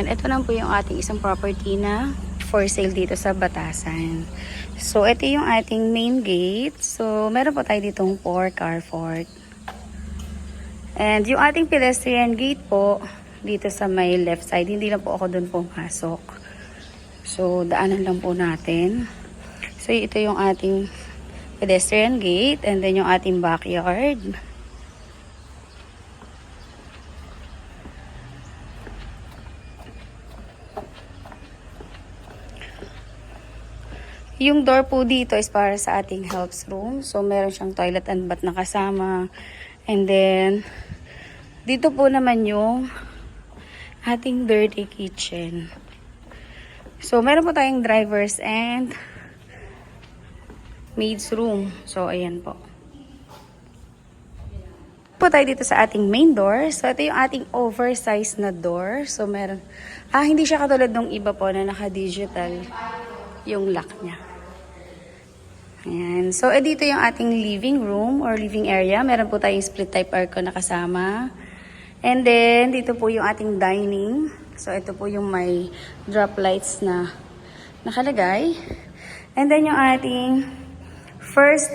Ayan, ito lang po yung ating isang property na for sale dito sa Batasan. So, ito yung ating main gate. So, meron po tayo ditong 4 carport. And yung ating pedestrian gate po, dito sa may left side, hindi lang po ako doon pumasok. So, daanan lang po natin. So, ito yung ating pedestrian gate and then yung ating backyard. Yung door po dito is para sa ating helps room. So, meron siyang toilet and bath na kasama. And then, dito po naman yung ating dirty kitchen. So, meron po tayong drivers and maid's room. So, ayan po. Po tayo dito sa ating main door. So, ito yung ating oversized na door. So, meron, hindi siya katulad ng iba po na naka-digital yung lock niya. Ayan. So, dito yung ating living room or living area. Meron po tayong split type aircon na kasama. And then, dito po yung ating dining. So, ito po yung may drop lights na nakalagay. And then, yung ating first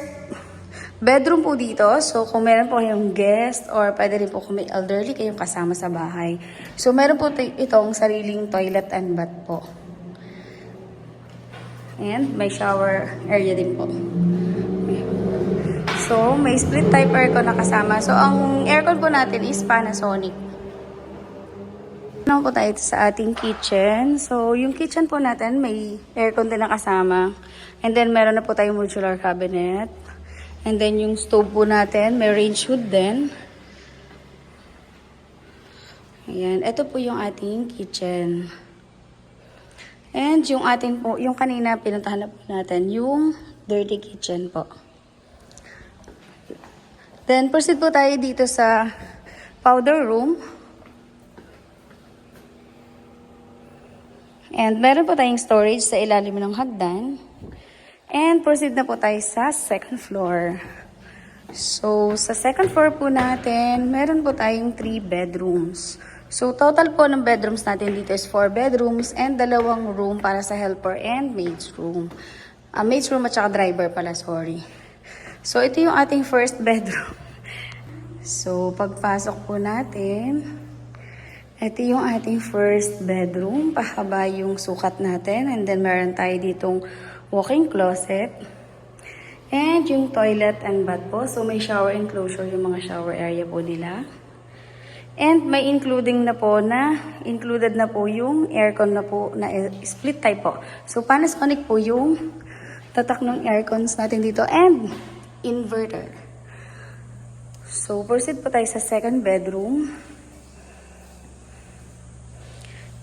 bedroom po dito. So, kung meron po kayong guest or pwede rin po kung may elderly kayong kasama sa bahay. So, meron po itong sariling toilet and bath po. And may shower area din po. So, may split type aircon na kasama. So, ang aircon po natin is Panasonic. Ano po tayo sa ating kitchen. So, yung kitchen po natin may aircon din na kasama. And then, meron na po tayong modular cabinet. And then, yung stove po natin, may range hood din. Ayan. Ito po yung ating kitchen. And yung ating po, yung kanina pinuntahan na po natin, yung dirty kitchen po. Then, proceed po tayo dito sa powder room. And meron po tayong storage sa ilalim ng hagdan. And proceed na po tayo sa second floor. So, sa second floor po natin, meron po tayong 3 bedrooms. So, total po ng bedrooms natin dito is 4 bedrooms and 2 room para sa helper and maid's room. Maid's room at saka driver pala, sorry. So, ito yung ating first bedroom. So, pagpasok po natin, ito yung ating first bedroom. Pahaba yung sukat natin. And then, meron tayo ditong walk-in closet. And yung toilet and bath po. So, may shower enclosure yung mga shower area po nila. And may included na po yung aircon na po na split type po. So, Panasonic po yung tatak ng aircons natin dito and inverter. So, proceed po tayo sa second bedroom.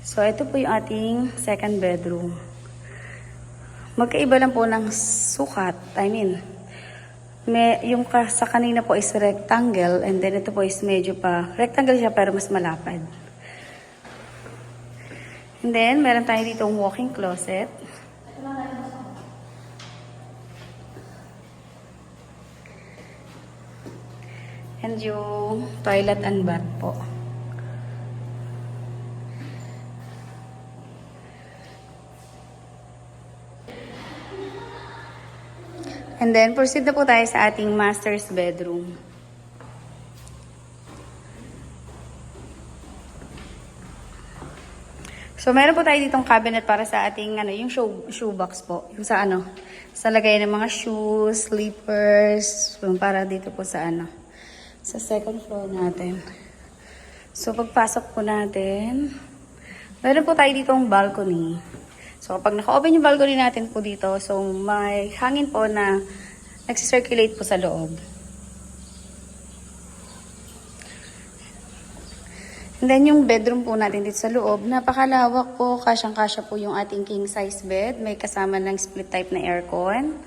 So, ito po yung ating second bedroom. Magkaiba lang po ng sukat. Yung sa kanina po is rectangle and then ito po is medyo pa rectangle siya pero mas malapad. And then, meron tayo ditong walk-in closet. And yung toilet and bath po. And then, proceed na po tayo sa ating master's bedroom. So, meron po tayo ditong cabinet para sa ating, yung shoebox po. Yung sa lagay ng mga shoes, slippers, para dito po sa sa second floor natin. So, pagpasok po natin, meron po tayo ditong balcony. So, kapag naka-open yung balcony natin po dito, so may hangin po na nagsisirculate po sa loob. And then, yung bedroom po natin dito sa loob, napakalawak po, kasyang-kasya po yung ating king size bed. May kasama ng split type na aircon.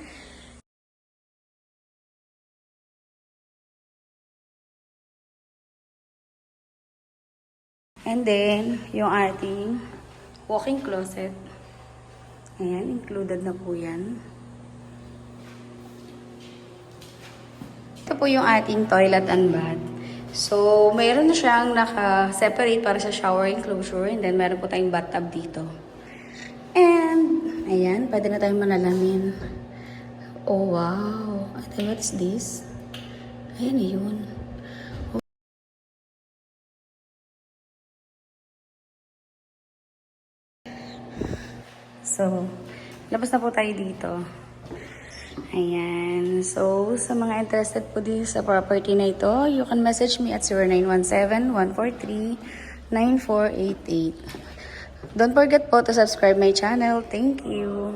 And then, yung ating walk-in closet. Ayan, included na po yan. Ito po yung ating toilet and bath. So, mayroon na siyang naka-separate para sa shower enclosure. And then, meron po tayong bathtub dito. And, ayan, pwede na tayong manalamin. Oh, wow. Ate, what's this? Ayan, yun. So, labas na po tayo dito. Ayan. So, sa mga interested po dito sa property na ito, you can message me at 0917-143-9488. Don't forget po to subscribe my channel. Thank you.